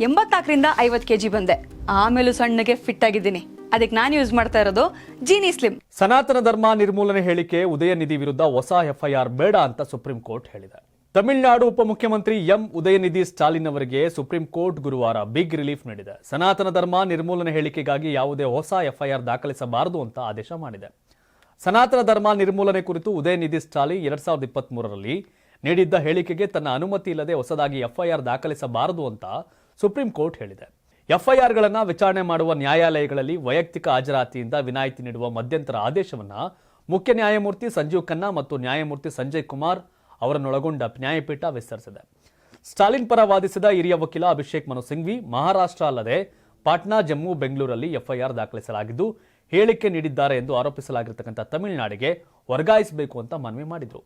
84ರಿಂದ 50 kg ಬಂದೆ. ಆಮೇಲೂ ಸಣ್ಣಗೆ fit ಆಗಿದ್ದೀನಿ. ಅದಕ್ಕೆ ನಾನು ಯೂಸ್ ಮಾಡ್ತಾ ಇರೋದು ಜೀನಿ ಸ್ಲಿಮ್. ಸನಾತನ ಧರ್ಮ ನಿರ್ಮೂಲನೆ ಹೇಳಿಕೆ ಉದಯನಿಧಿ ವಿರುದ್ಧ ಹೊಸ ಎಫ್ಐಆರ್ ಬೇಡ ಅಂತ ಸುಪ್ರೀಂ ಕೋರ್ಟ್ ಹೇಳಿದೆ. ತಮಿಳುನಾಡು ಉಪಮುಖ್ಯಮಂತ್ರಿ ಎಂ ಉದಯನಿಧಿ ಸ್ಟಾಲಿನ್ ಅವರಿಗೆ ಸುಪ್ರೀಂ ಕೋರ್ಟ್ ಗುರುವಾರ ಬಿಗ್ ರಿಲೀಫ್ ನೀಡಿದೆ. ಸನಾತನ ಧರ್ಮ ನಿರ್ಮೂಲನೆ ಹೇಳಿಕೆಗಾಗಿ ಯಾವುದೇ ಹೊಸ ಎಫ್ಐಆರ್ ದಾಖಲಿಸಬಾರದು ಅಂತ ಆದೇಶ ಮಾಡಿದೆ. ಸನಾತನ ಧರ್ಮ ನಿರ್ಮೂಲನೆ ಕುರಿತು ಉದಯನಿಧಿ ಸ್ಟಾಲಿನ್ 2023ರಲ್ಲಿ ನೀಡಿದ್ದ ಹೇಳಿಕೆಗೆ ತನ್ನ ಅನುಮತಿ ಇಲ್ಲದೆ ಹೊಸದಾಗಿ ಎಫ್ಐಆರ್ ದಾಖಲಿಸಬಾರದು ಅಂತ ಸುಪ್ರೀಂ ಕೋರ್ಟ್ ಹೇಳಿದೆ. ಎಫ್ಐಆರ್ಗಳನ್ನು ವಿಚಾರಣೆ ಮಾಡುವ ನ್ಯಾಯಾಲಯಗಳಲ್ಲಿ ವೈಯಕ್ತಿಕ ಹಾಜರಾತಿಯಿಂದ ವಿನಾಯಿತಿ ನೀಡುವ ಮಧ್ಯಂತರ ಆದೇಶವನ್ನು ಮುಖ್ಯ ನ್ಯಾಯಮೂರ್ತಿ ಸಂಜೀವ್ ಖನ್ನಾ ಮತ್ತು ನ್ಯಾಯಮೂರ್ತಿ ಸಂಜಯ್ ಕುಮಾರ್ ಅವರನ್ನೊಳಗೊಂಡ ನ್ಯಾಯಪೀಠ ವಿಸ್ತರಿಸಿದೆ. ಸ್ಟಾಲಿನ್ ಪರ ವಾದಿಸಿದ ಹಿರಿಯ ವಕೀಲ ಅಭಿಷೇಕ್ ಮನು ಸಿಂಘ್ವಿ ಮಹಾರಾಷ್ಟ್ರ ಅಲ್ಲದೆ ಪಾಟ್ನಾ, ಜಮ್ಮು, ಬೆಂಗಳೂರಲ್ಲಿ ಎಫ್ಐಆರ್ ದಾಖಲಿಸಲಾಗಿದ್ದು ಹೇಳಿಕೆ ನೀಡಿದ್ದಾರೆ ಎಂದು ಆರೋಪಿಸಲಾಗಿರತಕ್ಕಂಥ ತಮಿಳುನಾಡಿಗೆ ವರ್ಗಾಯಿಸಬೇಕು ಅಂತ ಮನವಿ ಮಾಡಿದರು.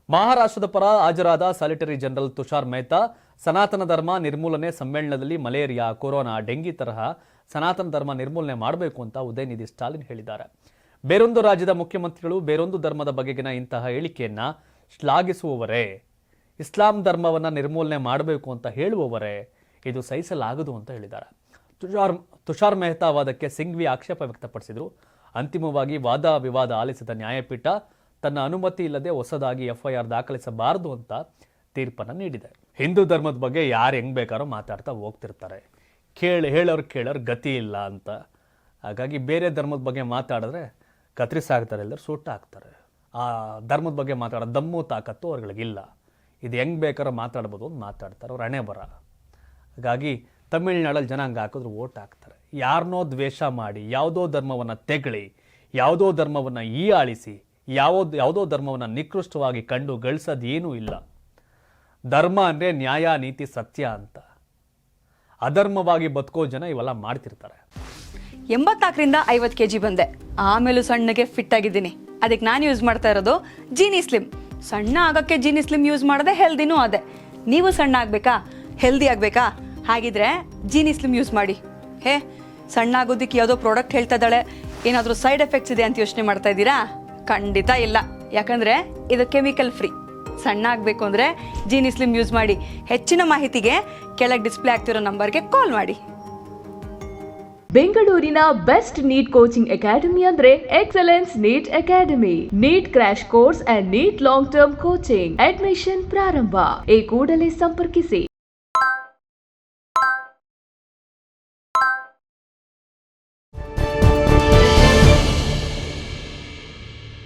ಮಹಾರಾಷ್ಟ್ರದ ಪರ ಹಾಜರಾದ ಸಾಲಿಟರಿ ಜನರಲ್ ತುಷಾರ್ ಮೆಹ್ತಾ ಸನಾತನ ಧರ್ಮ ನಿರ್ಮೂಲನೆ ಸಮ್ಮೇಳನದಲ್ಲಿ ಮಲೇರಿಯಾ, ಕೊರೋನಾ, ಡೆಂಗಿ ತರಹ ಸನಾತನ ಧರ್ಮ ನಿರ್ಮೂಲನೆ ಮಾಡಬೇಕು ಅಂತ ಉದಯನಿಧಿ ಸ್ಟಾಲಿನ್ ಹೇಳಿದ್ದಾರೆ. ಬೇರೊಂದು ರಾಜ್ಯದ ಮುಖ್ಯಮಂತ್ರಿಗಳು ಬೇರೊಂದು ಧರ್ಮದ ಬಗೆಗಿನ ಇಂತಹ ಹೇಳಿಕೆಯನ್ನ ಶ್ಲಾಘಿಸುವವರೇ, ಇಸ್ಲಾಂ ಧರ್ಮವನ್ನ ನಿರ್ಮೂಲನೆ ಮಾಡಬೇಕು ಅಂತ ಹೇಳುವವರೇ ಇದು ಸಹಿಸಲಾಗದು ಅಂತ ಹೇಳಿದ್ದಾರೆ. ತುಷಾರ್ ಮೆಹ್ತಾ ವಾದಕ್ಕೆ ಸಿಂಘ್ವಿ ಆಕ್ಷೇಪ ವ್ಯಕ್ತಪಡಿಸಿದರು. ಅಂತಿಮವಾಗಿ ವಾದ ವಿವಾದ ಆಲಿಸಿದ ನ್ಯಾಯಪೀಠ ತನ್ನ ಅನುಮತಿ ಇಲ್ಲದೆ ಹೊಸದಾಗಿ ಎಫ್ಐಆರ್ ದಾಖಲಿಸಬಾರದು ಅಂತ ತೀರ್ಪನ್ನು ನೀಡಿದೆ. ಹಿಂದೂ ಧರ್ಮದ ಬಗ್ಗೆ ಯಾರು ಹೆಂಗ್ ಬೇಕಾದ್ರೂ ಮಾತಾಡ್ತಾ ಹೋಗ್ತಿರ್ತಾರೆ. ಹೇಳೋರು ಗತಿ ಇಲ್ಲ ಅಂತ. ಹಾಗಾಗಿ ಬೇರೆ ಧರ್ಮದ ಬಗ್ಗೆ ಮಾತಾಡಿದ್ರೆ ಕತ್ರಿಸಾಗ್ತಾರೆ, ಎಲ್ಲರೂ ಸೂಟ ಆಗ್ತಾರೆ. ಆ ಧರ್ಮದ ಬಗ್ಗೆ ಮಾತಾಡೋ ದಮ್ಮು ತಾಕತ್ತು ಅವ್ರಿಗಳಿಗಿಲ್ಲ. ಇದು ಹೆಂಗ್ ಬೇಕಾದ್ರೂ ಮಾತಾಡ್ಬೋದು ಅಂತ ಮಾತಾಡ್ತಾರೆ, ಅವ್ರ ಹಣೆ ಬರ. ಹಾಗಾಗಿ ತಮಿಳ್ನಾಡಲ್ಲಿ ಜನ ಹಂಗೆ ಹಾಕಿದ್ರು ಓಟ್ ಹಾಕ್ತಾರೆ. ಯಾರನ್ನೋ ದ್ವೇಷ ಮಾಡಿ, ಯಾವುದೋ ಧರ್ಮವನ್ನು ತೆಗಳಿ, ಯಾವುದೋ ಧರ್ಮವನ್ನು ಹೀಯಾಳಿಸಿ, ಯಾವುದೋ ಧರ್ಮವನ್ನು ನಿಕೃಷ್ಟವಾಗಿ ಕಂಡು ಗಳಿಸೋದು ಏನೂ ಇಲ್ಲ. ಧರ್ಮ ಅಂದರೆ ನ್ಯಾಯ, ನೀತಿ, ಸತ್ಯ ಅಂತ. ಅಧರ್ಮವಾಗಿ ಬದುಕೋ ಜನ ಇವೆಲ್ಲ ಮಾಡ್ತಿರ್ತಾರೆ. 84ರಿಂದ 50 kg ಬಂದೆ. ಆಮೇಲೂ ಸಣ್ಣಗೆ ಫಿಟ್ ಆಗಿದ್ದೀನಿ. ಅದಕ್ಕೆ ನಾನು ಯೂಸ್ ಮಾಡ್ತಾ ಇರೋದು ಜೀನಿ ಸ್ಲಿಮ್. ಸಣ್ಣ ಆಗಕ್ಕೆ ಜೀನಿ ಸ್ಲಿಮ್ ಯೂಸ್ ಮಾಡದೆ ಹೆಲ್ದಿನೂ ಅದೇ. ನೀವು ಸಣ್ಣ ಆಗಬೇಕಾ, ಹೆಲ್ದಿ ಆಗಬೇಕಾ? ಹಾಗಿದ್ರೆ ಜೀನಿ ಸ್ಲಿಮ್ ಯೂಸ್ ಮಾಡಿ. ಸಣ್ಣ ಆಗೋದಕ್ಕೆ ಯಾವುದೋ ಪ್ರಾಡಕ್ಟ್ ಹೇಳ್ತಾ ಇದ್ದಾಳೆ, ಏನಾದರೂ ಸೈಡ್ ಎಫೆಕ್ಟ್ಸ್ ಇದೆ ಅಂತ ಯೋಚನೆ ಮಾಡ್ತಾ ಇದ್ದೀರಾ? ಖಂಡಿತ ಇಲ್ಲ. ಯಾಕಂದರೆ ಇದು ಕೆಮಿಕಲ್ ಫ್ರೀ. ಸಣ್ಣ ಆಗಬೇಕು ಅಂದರೆ ಜೀನಿ ಸ್ಲಿಮ್ ಯೂಸ್ ಮಾಡಿ. ಹೆಚ್ಚಿನ ಮಾಹಿತಿಗೆ ಕೆಳಗೆ ಡಿಸ್ಪ್ಲೇ ಆಗ್ತಿರೋ ನಂಬರ್ಗೆ ಕಾಲ್ ಮಾಡಿ. ಬೆಂಗಳೂರಿನ ಬೆಸ್ಟ್ ನೀಟ್ ಕೋಚಿಂಗ್ ಅಕಾಡೆಮಿ ಅಂದ್ರೆ excellence NEET academy. NEET crash course and NEET long term coaching admission ಪ್ರಾರಂಭ. ಈ ಕೂಡಲೇ ಸಂಪರ್ಕಿಸಿ